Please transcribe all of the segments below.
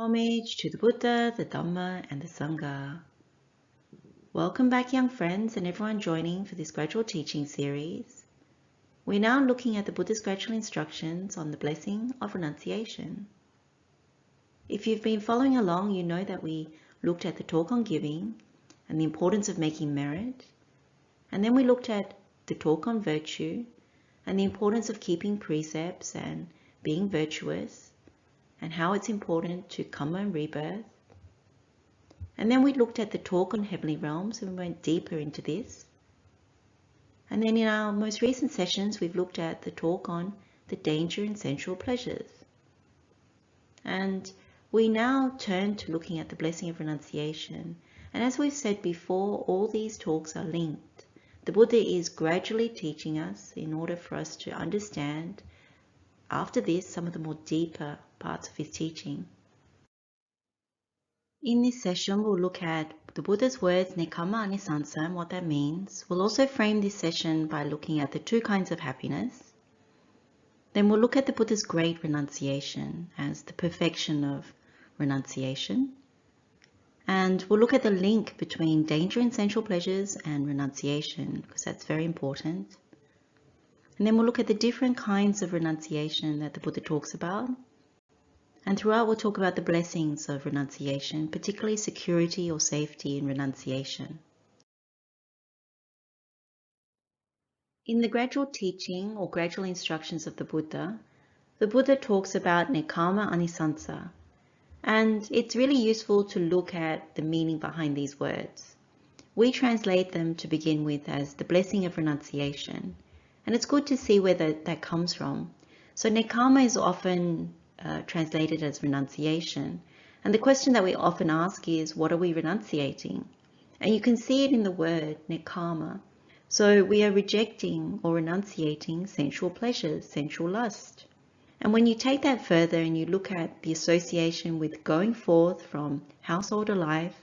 Homage to the Buddha, the Dhamma, and the Sangha. Welcome back, young friends, and everyone joining for this gradual teaching series. We're now looking at the Buddha's gradual instructions on the blessing of renunciation. If you've been following along, you know that we looked at the talk on giving and the importance of making merit, and then we looked at the talk on virtue and the importance of keeping precepts and being virtuous, and how it's important to Kamma and Rebirth. And then we looked at the talk on heavenly realms and we went deeper into this. And then in our most recent sessions, we've looked at the talk on the danger in sensual pleasures. And we now turn to looking at the blessing of renunciation. And as we've said before, all these talks are linked. The Buddha is gradually teaching us in order for us to understand, after this, some of the more deeper parts of his teaching. In this session, we'll look at the Buddha's words, nekkhamma, ānisaṃsaṃ, what that means. We'll also frame this session by looking at the two kinds of happiness. Then we'll look at the Buddha's great renunciation as the perfection of renunciation. And we'll look at the link between danger in sensual pleasures and renunciation, because that's very important. And then we'll look at the different kinds of renunciation that the Buddha talks about. And throughout we'll talk about the blessings of renunciation, particularly security or safety in renunciation. In the gradual teaching or gradual instructions of the Buddha talks about nekkhamma, ānisaṃsaṃ. And it's really useful to look at the meaning behind these words. We translate them to begin with as the blessing of renunciation. And it's good to see where that comes from. So nekkhamma is often translated as renunciation. And the question that we often ask is, what are we renunciating? And you can see it in the word nekkhamma. So we are rejecting or renunciating sensual pleasures, sensual lust. And when you take that further and you look at the association with going forth from householder life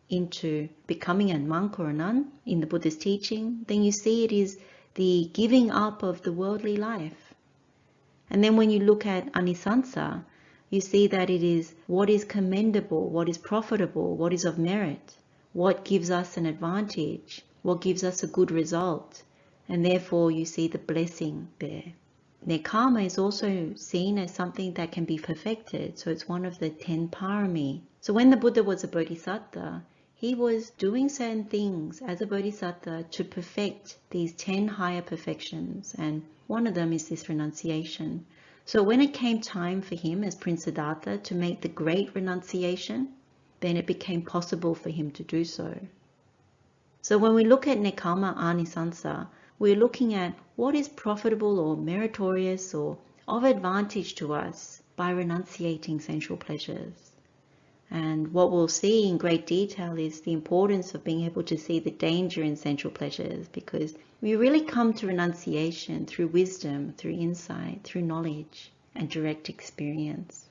into becoming a monk or a nun in the Buddha's teaching, then you see it is the giving up of the worldly life. And then when you look at ānisaṃsaṃ, you see that it is what is commendable, what is profitable, what is of merit, what gives us an advantage, what gives us a good result. And therefore you see the blessing there. Nekkhamma is also seen as something that can be perfected. So it's one of the 10 parami. So when the Buddha was a bodhisattva, he was doing certain things as a bodhisattva to perfect these 10 higher perfections, and one of them is this renunciation. So when it came time for him as Prince Siddhartha to make the great renunciation, then it became possible for him to do so. So when we look at nekkhamma, ānisaṃsaṃ, we're looking at what is profitable or meritorious or of advantage to us by renunciating sensual pleasures. And what we'll see in great detail is the importance of being able to see the danger in sensual pleasures, because we really come to renunciation through wisdom, through insight, through knowledge and direct experience.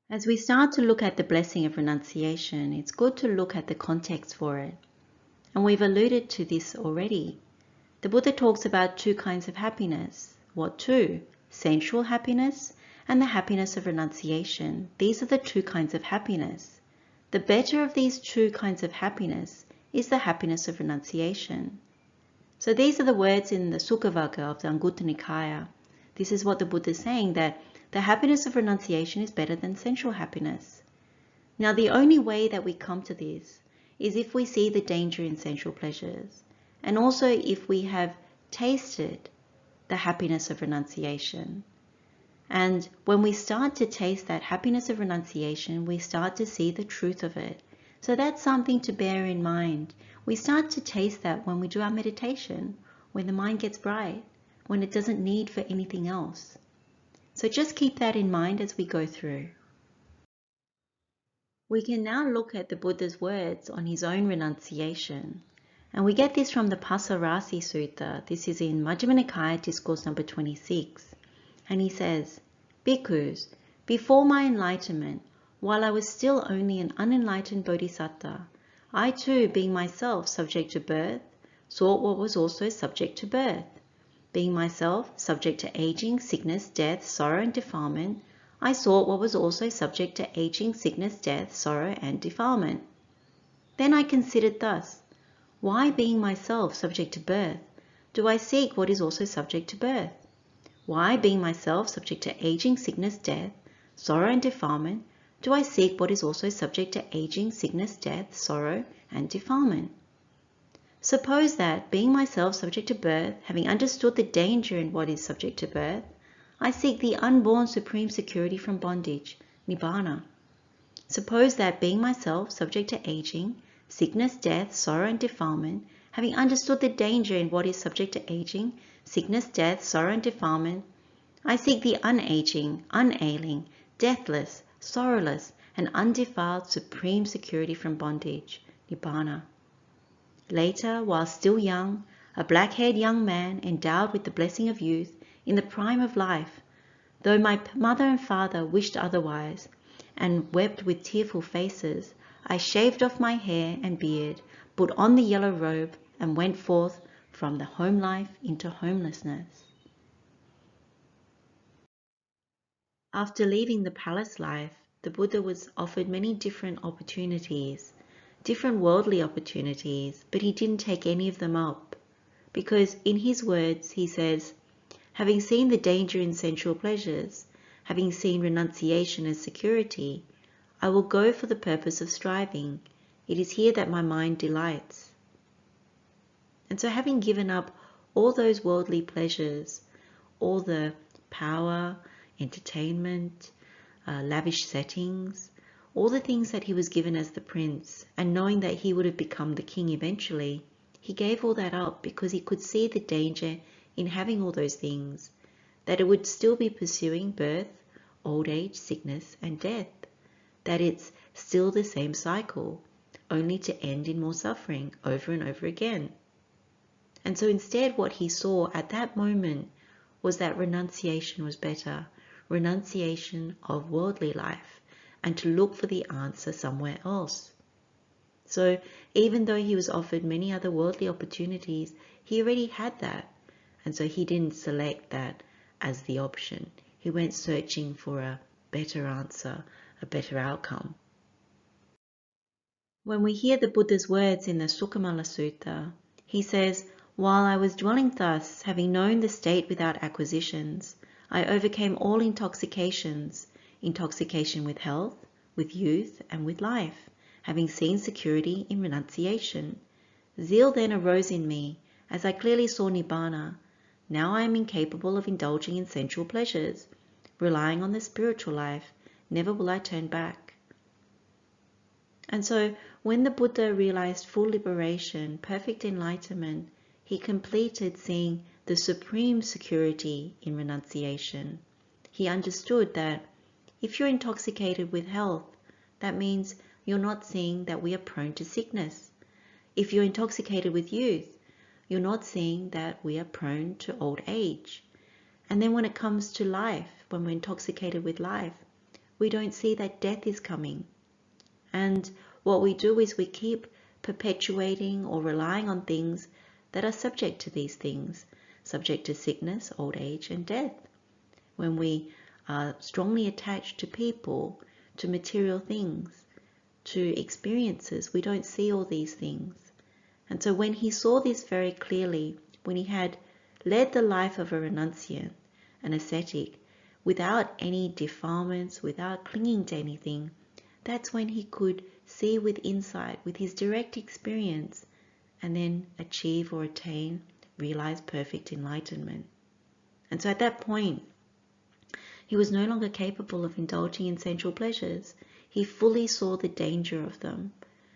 As we start to look at the blessing of renunciation, it's good to look at the context for it. And we've alluded to this already. The Buddha talks about two kinds of happiness. What two? Sensual happiness and the happiness of renunciation. These are the two kinds of happiness. The better of these two kinds of happiness is the happiness of renunciation. So these are the words in the Sukhavagga of the Anguttara Nikaya. This is what the Buddha is saying, that the happiness of renunciation is better than sensual happiness. Now the only way that we come to this is if we see the danger in sensual pleasures, and also if we have tasted the happiness of renunciation. And when we start to taste that happiness of renunciation, we start to see the truth of it. So that's something to bear in mind. We start to taste that when we do our meditation, when the mind gets bright, when it doesn't need for anything else. So just keep that in mind as we go through. We can now look at the Buddha's words on his own renunciation. And we get this from the Pasarasi Sutta. This is in Majjhima Nikaya, discourse number 26. And he says, "Bhikkhus, before my enlightenment, while I was still only an unenlightened bodhisattva, I too, being myself subject to birth, sought what was also subject to birth. Being myself subject to aging, sickness, death, sorrow and defilement, I sought what was also subject to aging, sickness, death, sorrow, and defilement. Then I considered thus, why being myself subject to birth, do I seek what is also subject to birth? Why being myself subject to aging, sickness, death, sorrow, and defilement, do I seek what is also subject to aging, sickness, death, sorrow, and defilement? Suppose that, being myself subject to birth, having understood the danger in what is subject to birth, I seek the unborn supreme security from bondage, nibbana. Suppose that, being myself subject to aging, sickness, death, sorrow, and defilement, having understood the danger in what is subject to aging, sickness, death, sorrow, and defilement, I seek the unaging, unailing, deathless, sorrowless, and undefiled supreme security from bondage, nibbana. Later, while still young, a black-haired young man endowed with the blessing of youth, in the prime of life, though my mother and father wished otherwise, and wept with tearful faces, I shaved off my hair and beard, put on the yellow robe, and went forth from the home life into homelessness. After leaving the palace life, the Buddha was offered many different opportunities, different worldly opportunities, but he didn't take any of them up, because in his words he says, having seen the danger in sensual pleasures, having seen renunciation as security, I will go for the purpose of striving. It is here that my mind delights. And so having given up all those worldly pleasures, all the power, entertainment, lavish settings, all the things that he was given as the prince, and knowing that he would have become the king eventually, he gave all that up because he could see the danger in having all those things, that it would still be pursuing birth, old age, sickness, and death, that it's still the same cycle, only to end in more suffering over and over again. And so instead what he saw at that moment was that renunciation was better, renunciation of worldly life, and to look for the answer somewhere else. So even though he was offered many other worldly opportunities, he already had that. And so he didn't select that as the option. He went searching for a better answer, a better outcome. When we hear the Buddha's words in the Sukhamala Sutta, he says, while I was dwelling thus, having known the state without acquisitions, I overcame all intoxications, intoxication with health, with youth, and with life, having seen security in renunciation. Zeal then arose in me, as I clearly saw nibbana. Now I am incapable of indulging in sensual pleasures. Relying on the spiritual life, never will I turn back. And so, when the Buddha realized full liberation, perfect enlightenment, he completed seeing the supreme security in renunciation. He understood that if you're intoxicated with health, that means you're not seeing that we are prone to sickness. If you're intoxicated with youth, you're not seeing that we are prone to old age. And then when it comes to life, when we're intoxicated with life, we don't see that death is coming. And what we do is we keep perpetuating or relying on things that are subject to these things, subject to sickness, old age, and death. When we are strongly attached to people, to material things, to experiences, we don't see all these things. And so when he saw this very clearly, when he had led the life of a renunciant, an ascetic, without any defilements, without clinging to anything, that's when he could see with insight, with his direct experience, and then achieve or attain, realize perfect enlightenment. And so at that point, he was no longer capable of indulging in sensual pleasures. He fully saw the danger of them.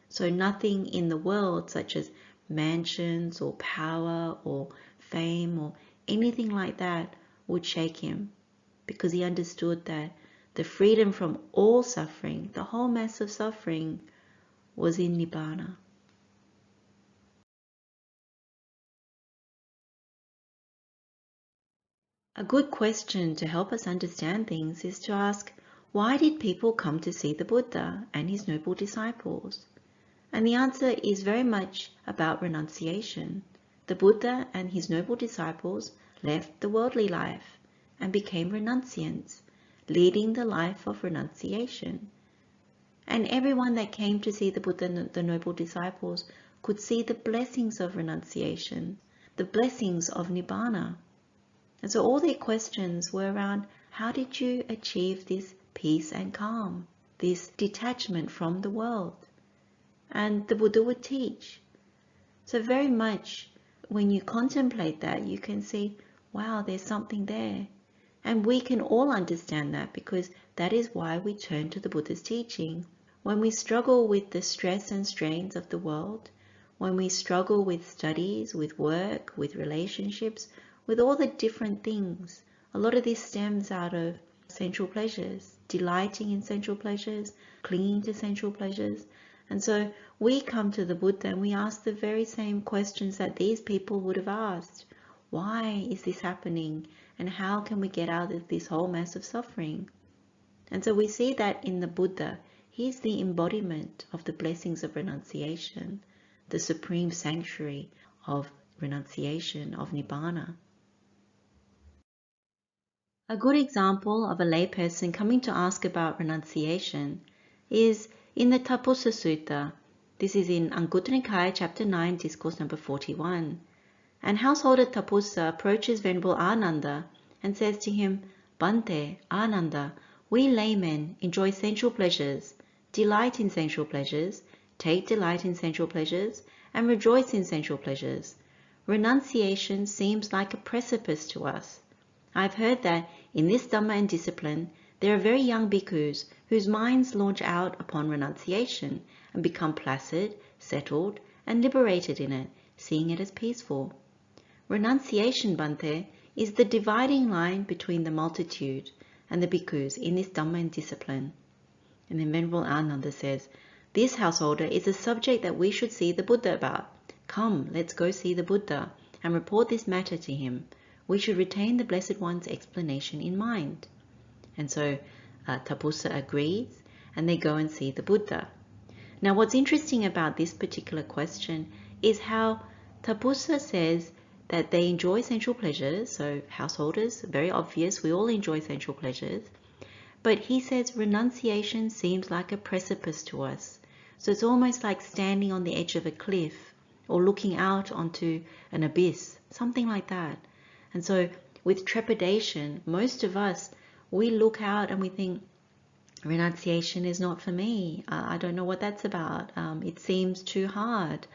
So nothing in the world, such as mansions or power or fame or anything like that, would shake him, because he understood that the freedom from all suffering, the whole mass of suffering, was in nibbana. A good question to help us understand things is to ask, why did people come to see the Buddha and his noble disciples? And the answer is very much about renunciation. The Buddha and his noble disciples left the worldly life and became renunciants, leading the life of renunciation. And everyone that came to see the Buddha and the noble disciples could see the blessings of renunciation, the blessings of Nibbana. And so all their questions were around, how did you achieve this peace and calm, this detachment from the world? And the Buddha would teach. So very much when you contemplate that, you can see, wow, there's something there. And we can all understand that, because that is why we turn to the Buddha's teaching. When we struggle with the stress and strains of the world, when we struggle with studies, with work, with relationships, with all the different things, a lot of this stems out of sensual pleasures, delighting in sensual pleasures, clinging to sensual pleasures. And so we come to the Buddha and we ask the very same questions that these people would have asked. Why is this happening? And how can we get out of this whole mess of suffering? And so we see that in the Buddha, he is the embodiment of the blessings of renunciation, the supreme sanctuary of renunciation, of Nibbana. A good example of a layperson coming to ask about renunciation is in the Tapussa Sutta. This is in Anguttara Nikaya, chapter 9, discourse number 41. And householder Tapussa approaches Venerable Ananda and says to him, Bhante, Ananda, we laymen enjoy sensual pleasures, delight in sensual pleasures, take delight in sensual pleasures, and rejoice in sensual pleasures. Renunciation seems like a precipice to us. I've heard that in this Dhamma and discipline, there are very young bhikkhus whose minds launch out upon renunciation and become placid, settled, and liberated in it, seeing it as peaceful. Renunciation, Bhante, is the dividing line between the multitude and the bhikkhus in this Dhamma and discipline. And then Venerable Ananda says, this householder is a subject that we should see the Buddha about. Come, let's go see the Buddha and report this matter to him. We should retain the Blessed One's explanation in mind. And so Tapussa agrees, and they go and see the Buddha. Now what's interesting about this particular question is how Tapussa says that they enjoy sensual pleasures. So householders, very obvious, we all enjoy sensual pleasures. But he says renunciation seems like a precipice to us. So it's almost like standing on the edge of a cliff or looking out onto an abyss, something like that. And so with trepidation, most of us, we look out and we think, renunciation is not for me. I don't know what that's about. It seems too hard.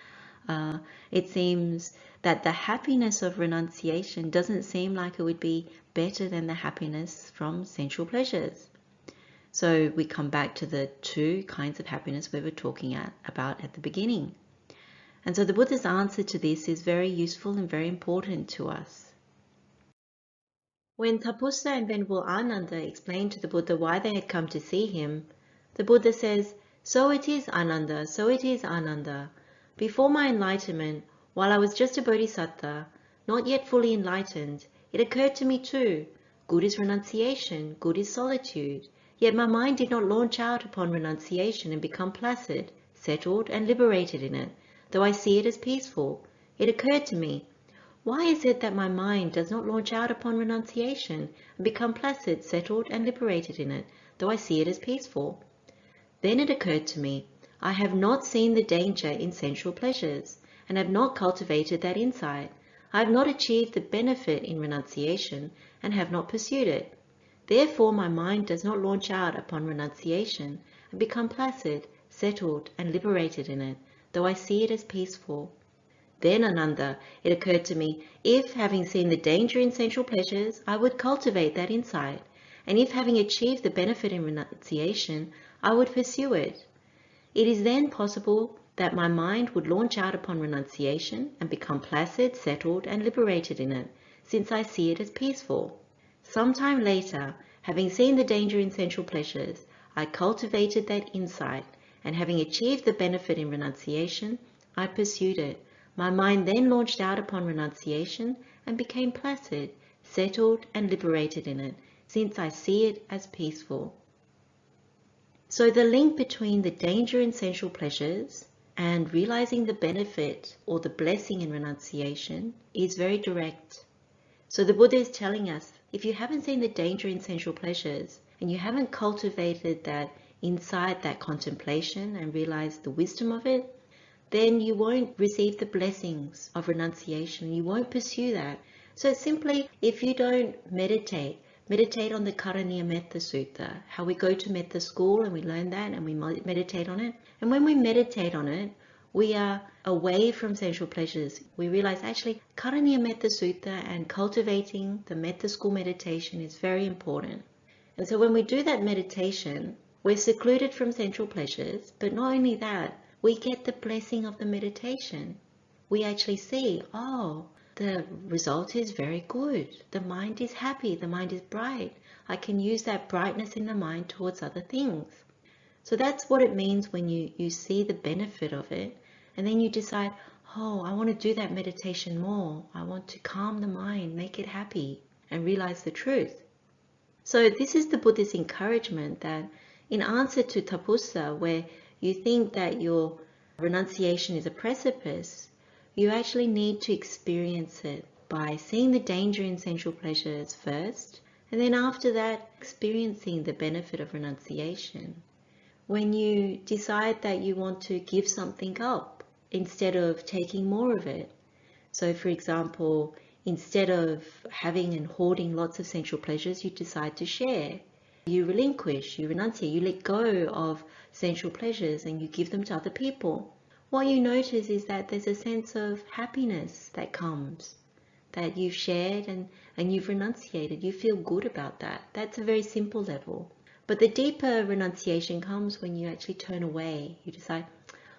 It seems that the happiness of renunciation doesn't seem like it would be better than the happiness from sensual pleasures. So we come back to the two kinds of happiness we were talking about at the beginning. And so the Buddha's answer to this is very useful and very important to us. When Tapussa and Venerable Ananda explained to the Buddha why they had come to see him, the Buddha says, so it is, Ananda, so it is, Ananda. Before my enlightenment, while I was just a bodhisattva, not yet fully enlightened, it occurred to me too, good is renunciation, good is solitude. Yet my mind did not launch out upon renunciation and become placid, settled, and liberated in it, though I see it as peaceful. It occurred to me, why is it that my mind does not launch out upon renunciation and become placid, settled, and liberated in it, though I see it as peaceful? Then it occurred to me, I have not seen the danger in sensual pleasures, and have not cultivated that insight. I have not achieved the benefit in renunciation, and have not pursued it. Therefore my mind does not launch out upon renunciation and become placid, settled, and liberated in it, though I see it as peaceful. Then, Ananda, it occurred to me, if having seen the danger in sensual pleasures, I would cultivate that insight, and if having achieved the benefit in renunciation, I would pursue it. It is then possible that my mind would launch out upon renunciation and become placid, settled, and liberated in it, since I see it as peaceful. Sometime later, having seen the danger in sensual pleasures, I cultivated that insight, and having achieved the benefit in renunciation, I pursued it. My mind then launched out upon renunciation and became placid, settled, and liberated in it, since I see it as peaceful. So the link between the danger in sensual pleasures and realizing the benefit or the blessing in renunciation is very direct. So the Buddha is telling us, if you haven't seen the danger in sensual pleasures, and you haven't cultivated that inside, that contemplation, and realized the wisdom of it, then you won't receive the blessings of renunciation. You won't pursue that. So simply, if you don't meditate on the Karaniya Metta Sutta, how we go to Metta school and we learn that and we meditate on it. And when we meditate on it, we are away from sensual pleasures. We realize actually Karaniya Metta Sutta and cultivating the Metta school meditation is very important. And so when we do that meditation, we're secluded from sensual pleasures, but not only that, we get the blessing of the meditation. We actually see, oh, the result is very good. The mind is happy. The mind is bright. I can use that brightness in the mind towards other things. So that's what it means when you see the benefit of it. And then you decide, oh, I want to do that meditation more. I want to calm the mind, make it happy, and realize the truth. So this is the Buddha's encouragement that in answer to tapussa, where you think that your renunciation is a precipice, you actually need to experience it by seeing the danger in sensual pleasures first, and then after that, experiencing the benefit of renunciation. When you decide that you want to give something up instead of taking more of it. So for example, instead of having and hoarding lots of sensual pleasures, you decide to share. You relinquish, you renunciate, you let go of sensual pleasures and you give them to other people. What you notice is that there's a sense of happiness that comes, that you've shared and you've renunciated. You feel good about that. That's a very simple level. But the deeper renunciation comes when you actually turn away. You decide,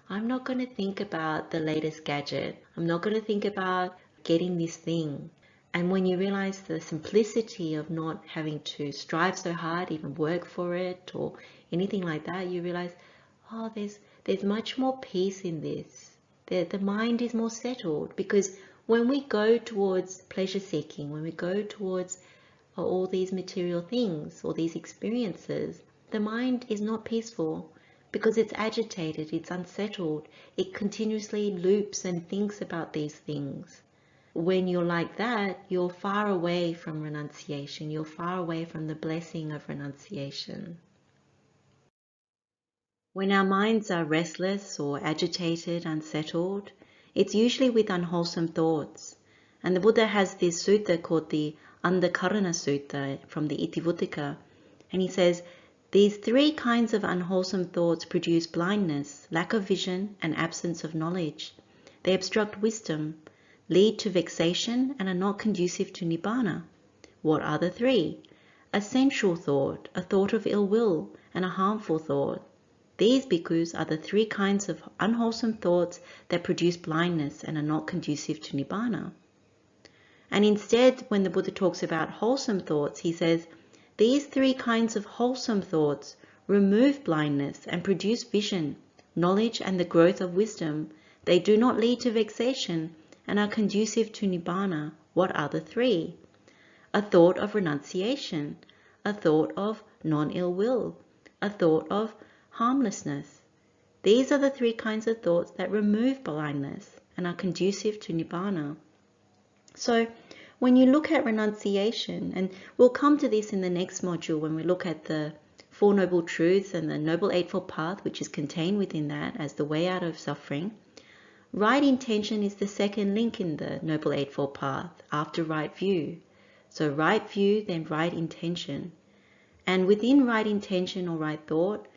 I'm not going to think about the latest gadget. I'm not going to think about getting this thing. And when you realize the simplicity of not having to strive so hard, even work for it or anything like that, you realize, oh, there's much more peace in this. The mind is more settled, because when we go towards pleasure seeking, when we go towards all these material things or these experiences, the mind is not peaceful because it's agitated, it's unsettled, it continuously loops and thinks about these things. When you're like that, you're far away from renunciation, you're far away from the blessing of renunciation. When our minds are restless or agitated, unsettled, it's usually with unwholesome thoughts. And the Buddha has this sutta called the Andhakarana Sutta from the Itivuttaka. And he says, these three kinds of unwholesome thoughts produce blindness, lack of vision, and absence of knowledge. They obstruct wisdom, lead to vexation, and are not conducive to nibbana. What are the three? A sensual thought, a thought of ill will, and a harmful thought. These bhikkhus are the three kinds of unwholesome thoughts that produce blindness and are not conducive to nibbana. And instead, when the Buddha talks about wholesome thoughts, he says, these three kinds of wholesome thoughts remove blindness and produce vision, knowledge, and the growth of wisdom. They do not lead to vexation and are conducive to nibbana. What are the three? A thought of renunciation, a thought of non-ill will, a thought of harmlessness. These are the three kinds of thoughts that remove blindness and are conducive to nibbana. So when you look at renunciation, and we'll come to this in the next module when we look at the Four Noble Truths and the Noble Eightfold Path, which is contained within that as the way out of suffering, right intention is the second link in the Noble Eightfold Path after right view. So right view, then right intention. And within right intention or right thought,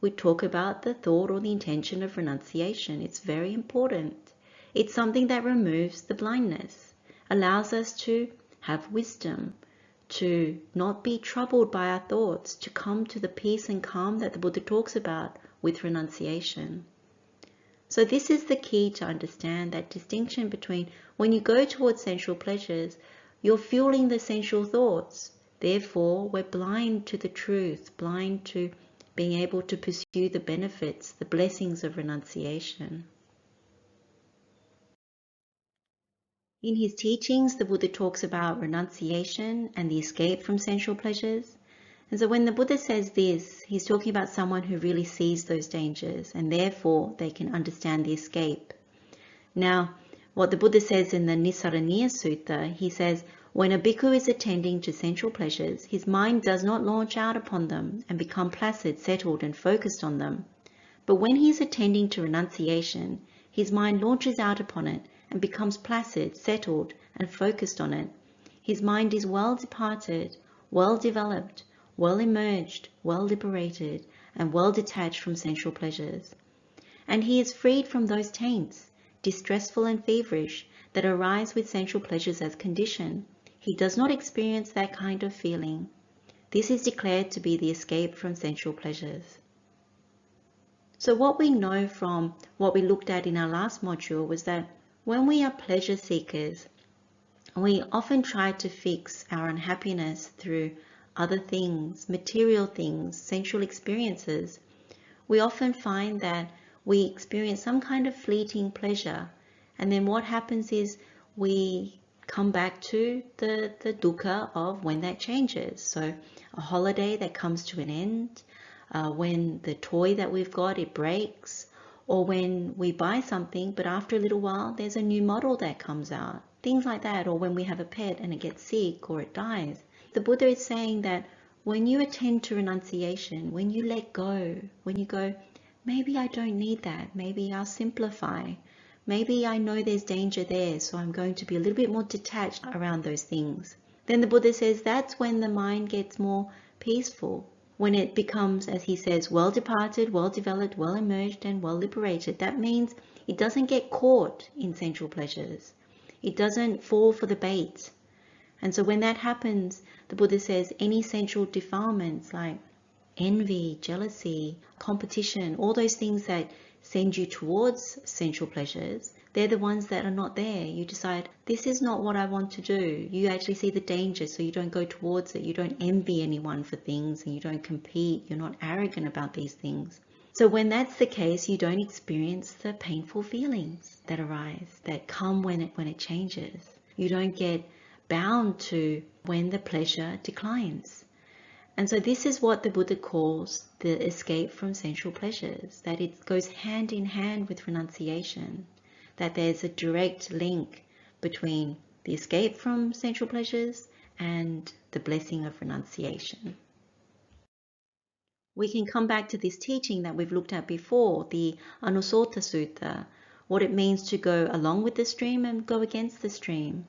we talk about the thought or the intention of renunciation. It's very important. It's something that removes the blindness, allows us to have wisdom, to not be troubled by our thoughts, to come to the peace and calm that the Buddha talks about with renunciation. So this is the key to understand that distinction between when you go towards sensual pleasures, you're fueling the sensual thoughts. Therefore, we're blind to the truth, blind to being able to pursue the benefits, the blessings of renunciation. In his teachings, the Buddha talks about renunciation and the escape from sensual pleasures. And so when the Buddha says this, he's talking about someone who really sees those dangers and therefore they can understand the escape. Now, what the Buddha says in the Nissaraniya Sutta, he says, When a bhikkhu is attending to sensual pleasures, his mind does not launch out upon them and become placid, settled, and focused on them. But when he is attending to renunciation, his mind launches out upon it and becomes placid, settled, and focused on it. His mind is well departed, well developed, well emerged, well liberated, and well detached from sensual pleasures. And he is freed from those taints, distressful and feverish, that arise with sensual pleasures as condition. He does not experience that kind of feeling. This is declared to be the escape from sensual pleasures. So what we know from what we looked at in our last module was that when we are pleasure seekers, we often try to fix our unhappiness through other things, material things, sensual experiences. We often find that we experience some kind of fleeting pleasure, and then what happens is we come back to the dukkha of when that changes. So a holiday that comes to an end, when the toy that we've got, it breaks, or when we buy something but after a little while there's a new model that comes out, things like that, or when we have a pet and it gets sick or it dies. The Buddha is saying that when you attend to renunciation, when you let go, when you go, maybe I don't need that, maybe I'll simplify, maybe I know there's danger there, so I'm going to be a little bit more detached around those things. Then the Buddha says that's when the mind gets more peaceful, when it becomes, as he says, well departed, well developed, well emerged, and well liberated. That means it doesn't get caught in sensual pleasures. It doesn't fall for the bait. And so when that happens, the Buddha says any sensual defilements like envy, jealousy, competition, all those things that send you towards sensual pleasures, they're the ones that are not there. You decide, this is not what I want to do. You actually see the danger, so you don't go towards it. You don't envy anyone for things, and you don't compete. You're not arrogant about these things. So when that's the case, you don't experience the painful feelings that arise, that come when it changes. You don't get bound to when the pleasure declines. And so this is what the Buddha calls the escape from sensual pleasures, that it goes hand in hand with renunciation, that there's a direct link between the escape from sensual pleasures and the blessing of renunciation. We can come back to this teaching that we've looked at before, the ānisaṃsaṃ Sutta, what it means to go along with the stream and go against the stream.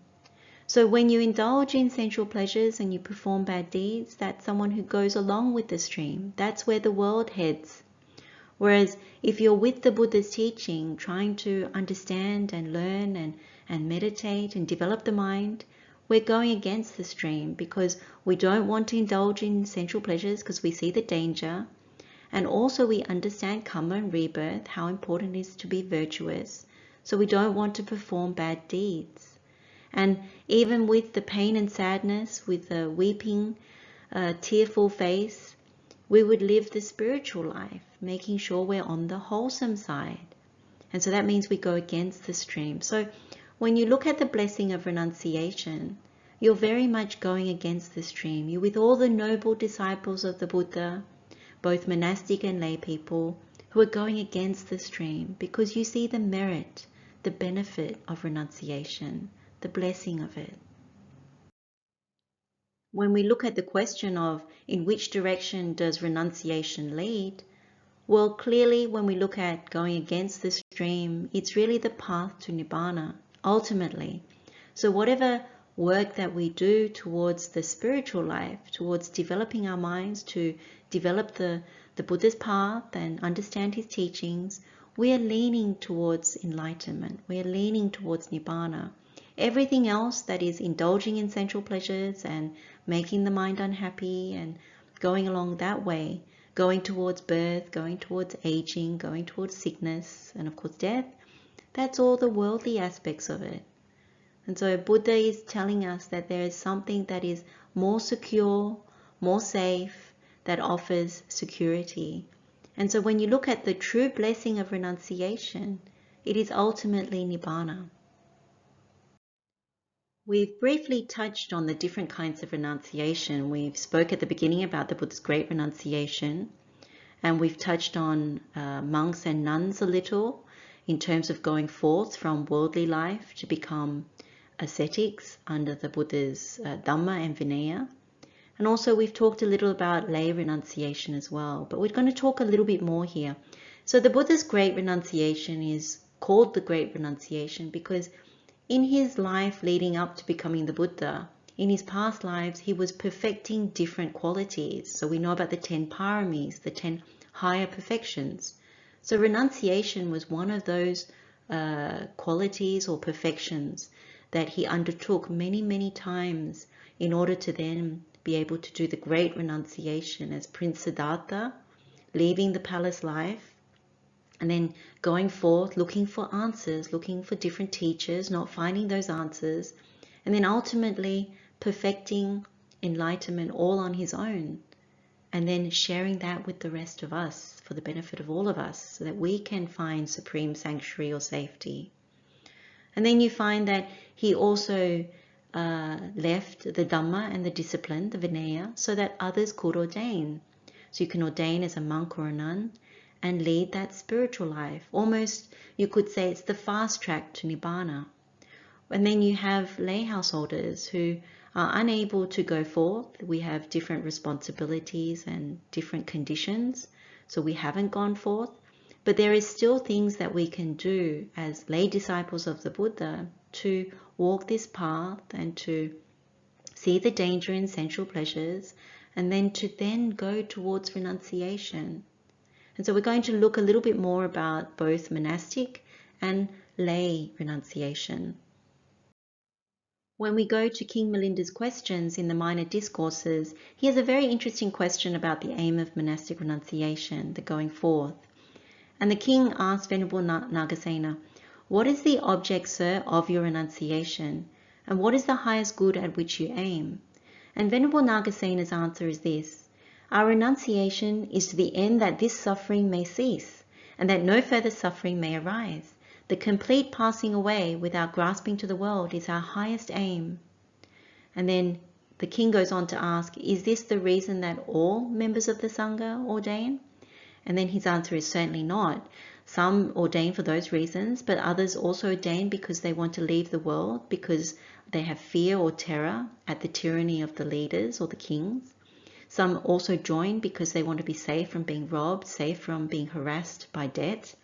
So when you indulge in sensual pleasures and you perform bad deeds, that's someone who goes along with the stream. That's where the world heads. Whereas if you're with the Buddha's teaching, trying to understand and learn and meditate and develop the mind, we're going against the stream because we don't want to indulge in sensual pleasures because we see the danger. And also we understand Kamma and Rebirth, how important it is to be virtuous. So we don't want to perform bad deeds. And even with the pain and sadness, with the weeping, tearful face, we would live the spiritual life, making sure we're on the wholesome side. And so that means we go against the stream. So when you look at the blessing of renunciation, you're very much going against the stream. You're with all the noble disciples of the Buddha, both monastic and lay people, who are going against the stream because you see the merit, the benefit of renunciation, the blessing of it. When we look at the question of in which direction does renunciation lead, well, clearly when we look at going against the stream, it's really the path to Nibbana, ultimately. So whatever work that we do towards the spiritual life, towards developing our minds to develop the Buddha's path and understand his teachings, we are leaning towards enlightenment. We are leaning towards Nibbana. Everything else that is indulging in sensual pleasures and making the mind unhappy and going along that way, going towards birth, going towards aging, going towards sickness, and of course death, that's all the worldly aspects of it. And so Buddha is telling us that there is something that is more secure, more safe, that offers security. And so when you look at the true blessing of renunciation, it is ultimately Nibbana. We've briefly touched on the different kinds of renunciation. We've spoke at the beginning about the Buddha's great renunciation, and we've touched on monks and nuns a little in terms of going forth from worldly life to become ascetics under the Buddha's Dhamma and Vinaya. And also we've talked a little about lay renunciation as well, but we're going to talk a little bit more here. So the Buddha's Great Renunciation is called the Great Renunciation because in his life leading up to becoming the Buddha, in his past lives, he was perfecting different qualities. So we know about the 10 paramis, the 10 higher perfections. So renunciation was one of those qualities or perfections that he undertook many, many times in order to then be able to do the great renunciation as Prince Siddhartha, leaving the palace life and then going forth, looking for answers, looking for different teachers, not finding those answers, and then ultimately perfecting enlightenment all on his own, and then sharing that with the rest of us for the benefit of all of us so that we can find supreme sanctuary or safety. And then you find that he also left the Dhamma and the discipline, the Vinaya, so that others could ordain. So you can ordain as a monk or a nun and lead that spiritual life. Almost, you could say it's the fast track to Nibbana. And then you have lay householders who are unable to go forth. We have different responsibilities and different conditions, so we haven't gone forth. But there is still things that we can do as lay disciples of the Buddha to walk this path and to see the danger in sensual pleasures, and then to then go towards renunciation. And so we're going to look a little bit more about both monastic and lay renunciation. When we go to King Milinda's questions in the minor discourses, he has a very interesting question about the aim of monastic renunciation, the going forth. And the king asked Venerable Nagasena, "What is the object, sir, of your renunciation? And what is the highest good at which you aim?" And Venerable Nagasena's answer is this: "Our renunciation is to the end that this suffering may cease, and that no further suffering may arise. The complete passing away without grasping to the world is our highest aim." And then the king goes on to ask, "Is this the reason that all members of the Sangha ordain?" And then his answer is certainly not. Some ordain for those reasons, but others also ordain because they want to leave the world, because they have fear or terror at the tyranny of the leaders or the kings. Some also join because they want to be safe from being robbed, safe from being harassed by debt.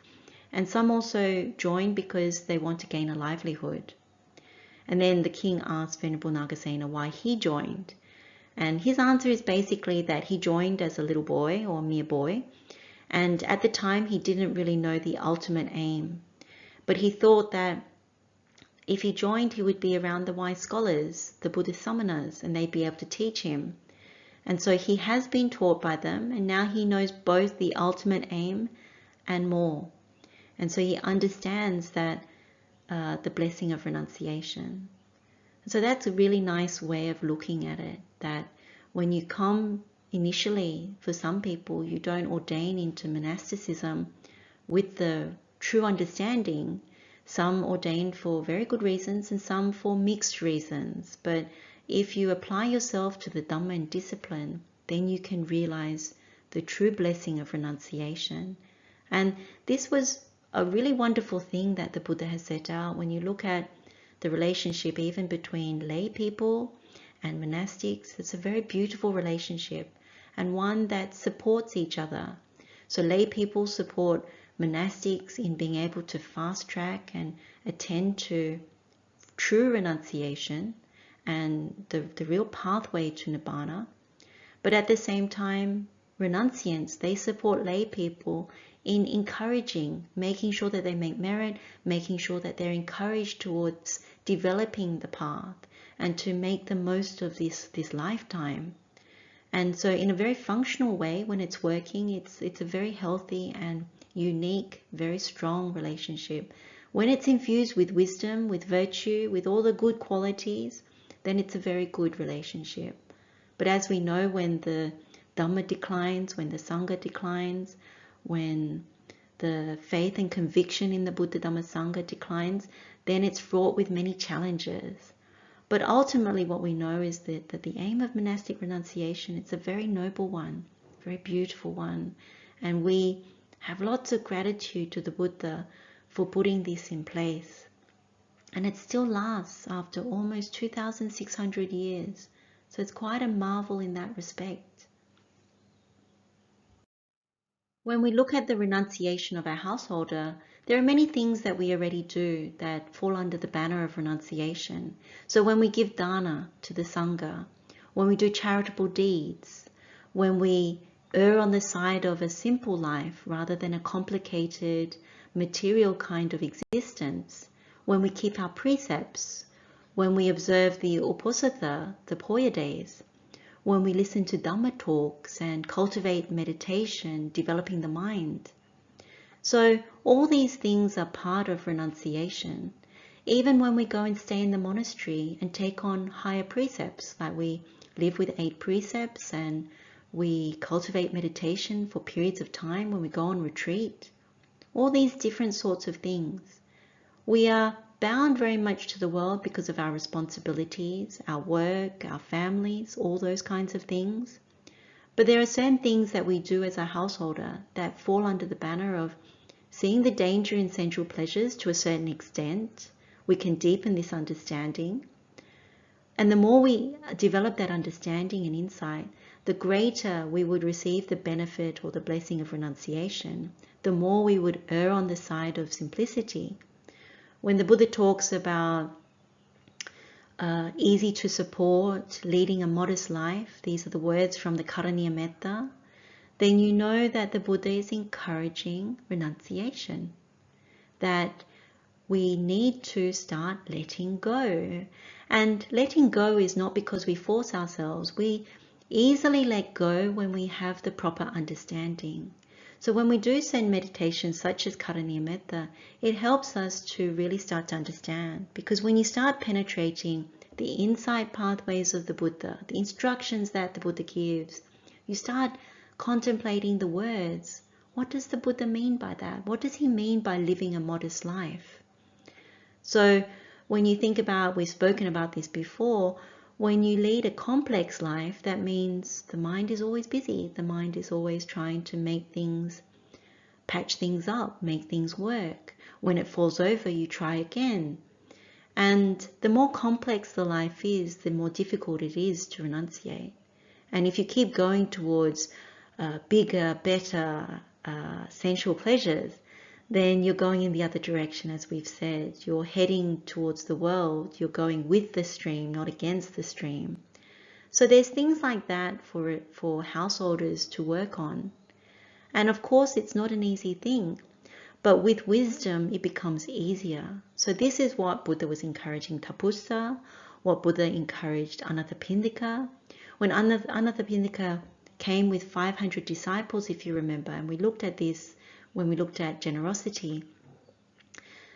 And some also join because they want to gain a livelihood. And then the king asked Venerable Nagasena why he joined. And his answer is basically that he joined as a little boy or mere boy. And at the time, he didn't really know the ultimate aim. But he thought that if he joined, he would be around the wise scholars, the Buddhist samanas, and they'd be able to teach him. And so he has been taught by them, and now he knows both the ultimate aim and more. And so he understands that the blessing of renunciation. And so that's a really nice way of looking at it, that when you come initially, for some people, you don't ordain into monasticism with the true understanding. Some ordain for very good reasons and some for mixed reasons. But if you apply yourself to the Dhamma and discipline, then you can realize the true blessing of renunciation. And this was a really wonderful thing that the Buddha has set out. When you look at the relationship even between lay people and monastics, it's a very beautiful relationship and one that supports each other. So lay people support monastics in being able to fast track and attend to true renunciation and the real pathway to Nibbana. But at the same time, renunciants, they support lay people in encouraging, making sure that they make merit, making sure that they're encouraged towards developing the path and to make the most of this lifetime. And so in a very functional way, when it's working, it's a very healthy and unique, very strong relationship. When it's infused with wisdom, with virtue, with all the good qualities, then it's a very good relationship. But as we know, when the Dhamma declines, when the Sangha declines, when the faith and conviction in the Buddha Dhamma Sangha declines, then it's fraught with many challenges. But ultimately what we know is that the aim of monastic renunciation, it's a very noble one, very beautiful one. And we have lots of gratitude to the Buddha for putting this in place. And it still lasts after almost 2,600 years. So it's quite a marvel in that respect. When we look at the renunciation of our householder, there are many things that we already do that fall under the banner of renunciation. So when we give dana to the Sangha, when we do charitable deeds, when we err on the side of a simple life rather than a complicated material kind of existence, when we keep our precepts, when we observe the uposatha, the Poya days, when we listen to Dhamma talks and cultivate meditation, developing the mind. So all these things are part of renunciation. Even when we go and stay in the monastery and take on higher precepts, like we live with 8 precepts and we cultivate meditation for periods of time when we go on retreat, all these different sorts of things. We are bound very much to the world because of our responsibilities, our work, our families, all those kinds of things. But there are certain things that we do as a householder that fall under the banner of seeing the danger in sensual pleasures to a certain extent. We can deepen this understanding. And the more we develop that understanding and insight, the greater we would receive the benefit or the blessing of renunciation, the more we would err on the side of simplicity. When the Buddha talks about easy to support, leading a modest life, these are the words from the Karaniya Metta, then you know that the Buddha is encouraging renunciation, that we need to start letting go. And letting go is not because we force ourselves. We easily let go when we have the proper understanding. So when we do certain meditations such as Karaniya Metta, it helps us to really start to understand. Because when you start penetrating the insight pathways of the Buddha, the instructions that the Buddha gives, you start contemplating the words. What does the Buddha mean by that? What does he mean by living a modest life? So when you think about, we've spoken about this before, when you lead a complex life, that means the mind is always busy. The mind is always trying to make things, patch things up, make things work. When it falls over, you try again. And the more complex the life is, the more difficult it is to renunciate. And if you keep going towards bigger, better, sensual pleasures, then you're going in the other direction, as we've said. You're heading towards the world. You're going with the stream, not against the stream. So there's things like that for householders to work on. And of course, it's not an easy thing. But with wisdom, it becomes easier. So this is what Buddha was encouraging Tapussa, what Buddha encouraged Anathapindika. When Anathapindika came with 500 disciples, if you remember, and we looked at this when we looked at generosity,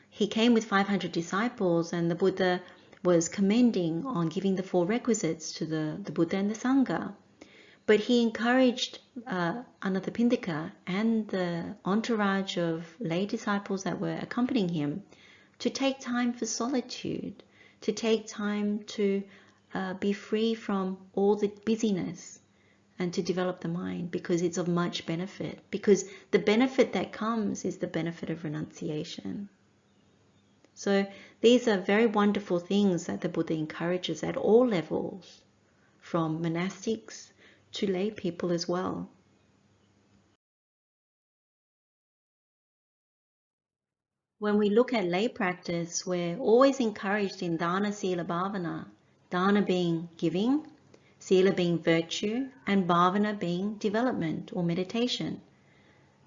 he came with 500 disciples and the Buddha was commending on giving the 4 requisites to the Buddha and the Sangha. But he encouraged Anathapindika and the entourage of lay disciples that were accompanying him to take time for solitude, to take time to be free from all the busyness and to develop the mind, because it's of much benefit. Because the benefit that comes is the benefit of renunciation. So these are very wonderful things that the Buddha encourages at all levels, from monastics to lay people as well. When we look at lay practice, we're always encouraged in dana, sila, bhavana. Dana being giving, sila being virtue, and bhavana being development or meditation.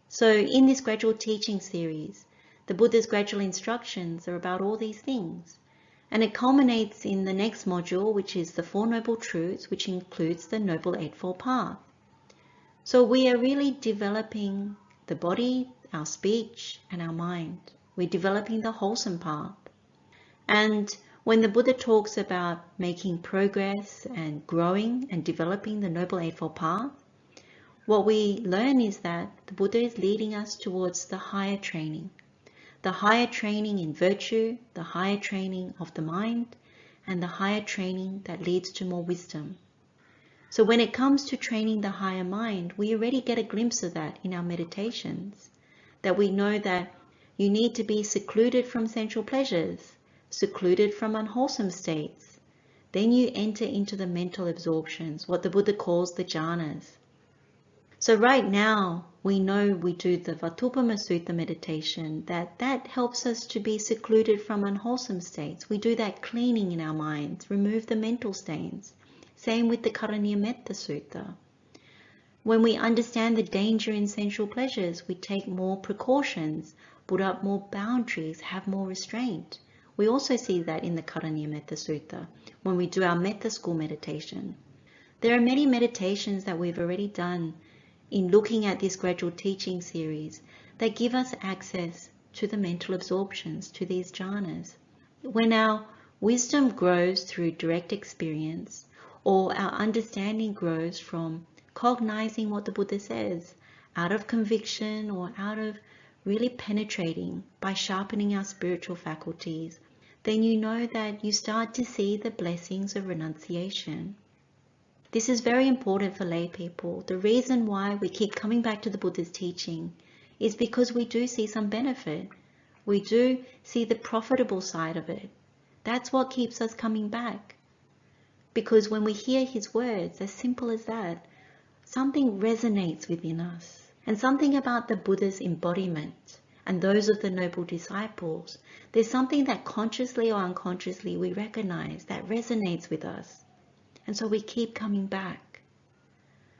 So in this gradual teaching series, the Buddha's gradual instructions are about all these things. And it culminates in the next module, which is the 4 Noble Truths, which includes the Noble Eightfold Path. So we are really developing the body, our speech, and our mind. We're developing the wholesome path. And when the Buddha talks about making progress and growing and developing the Noble Eightfold Path, what we learn is that the Buddha is leading us towards the higher training in virtue, the higher training of the mind, and the higher training that leads to more wisdom. So when it comes to training the higher mind, we already get a glimpse of that in our meditations, that we know that you need to be secluded from sensual pleasures secluded from unwholesome states. Then you enter into the mental absorptions, what the Buddha calls the jhanas. So right now, we know we do the Vatupama Sutta meditation, that helps us to be secluded from unwholesome states. We do that cleaning in our minds, remove the mental stains. Same with the Karaniya Metta Sutta. When we understand the danger in sensual pleasures, we take more precautions, put up more boundaries, have more restraint. We also see that in the Karaniya Metta Sutta, when we do our Metta school meditation. There are many meditations that we've already done in looking at this gradual teaching series that give us access to the mental absorptions, to these jhanas. When our wisdom grows through direct experience, or our understanding grows from cognizing what the Buddha says, out of conviction or out of really penetrating by sharpening our spiritual faculties, then you know that you start to see the blessings of renunciation. This is very important for lay people. The reason why we keep coming back to the Buddha's teaching is because we do see some benefit. We do see the profitable side of it. That's what keeps us coming back. Because when we hear his words, as simple as that, something resonates within us. And something about the Buddha's embodiment and those of the noble disciples, there's something that consciously or unconsciously we recognize that resonates with us. And so we keep coming back.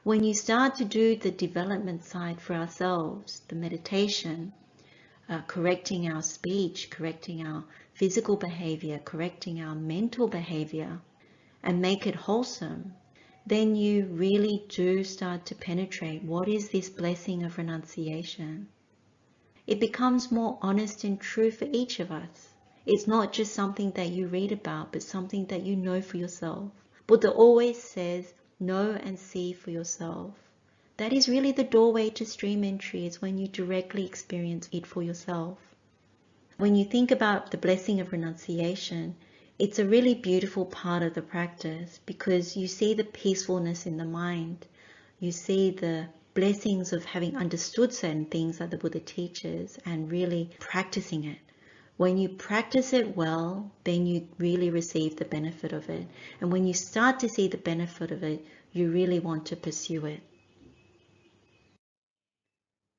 When you start to do the development side for ourselves, the meditation, correcting our speech, correcting our physical behavior, correcting our mental behavior, and make it wholesome, then you really do start to penetrate what is this blessing of renunciation. It becomes more honest and true for each of us. It's not just something that you read about, but something that you know for yourself. Buddha always says, know and see for yourself. That is really the doorway to stream entry, is when you directly experience it for yourself. When you think about the blessing of renunciation, it's a really beautiful part of the practice because you see the peacefulness in the mind. You see the blessings of having understood certain things that the Buddha teaches and really practicing it. When you practice it well, then you really receive the benefit of it. And when you start to see the benefit of it, you really want to pursue it.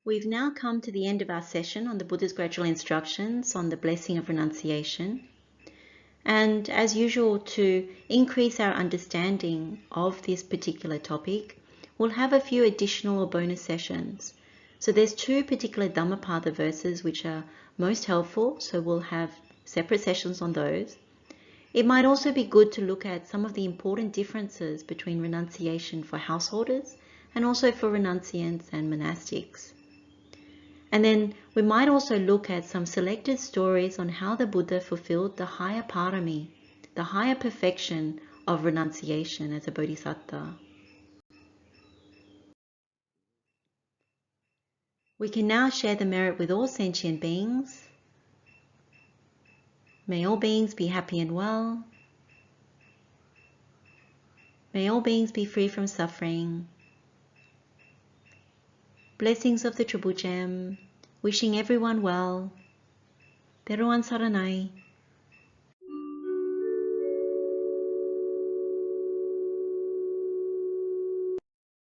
We've now come to the end of our session on the Buddha's gradual instructions on the blessing of renunciation. And as usual, to increase our understanding of this particular topic, we'll have a few additional or bonus sessions. So there's two particular Dhammapada verses which are most helpful, so we'll have separate sessions on those. It might also be good to look at some of the important differences between renunciation for householders and also for renunciants and monastics. And then we might also look at some selected stories on how the Buddha fulfilled the higher parami, the higher perfection of renunciation as a bodhisattva. We can now share the merit with all sentient beings. May all beings be happy and well. May all beings be free from suffering. Blessings of the Triple Gem, wishing everyone well. Teruan Saranai.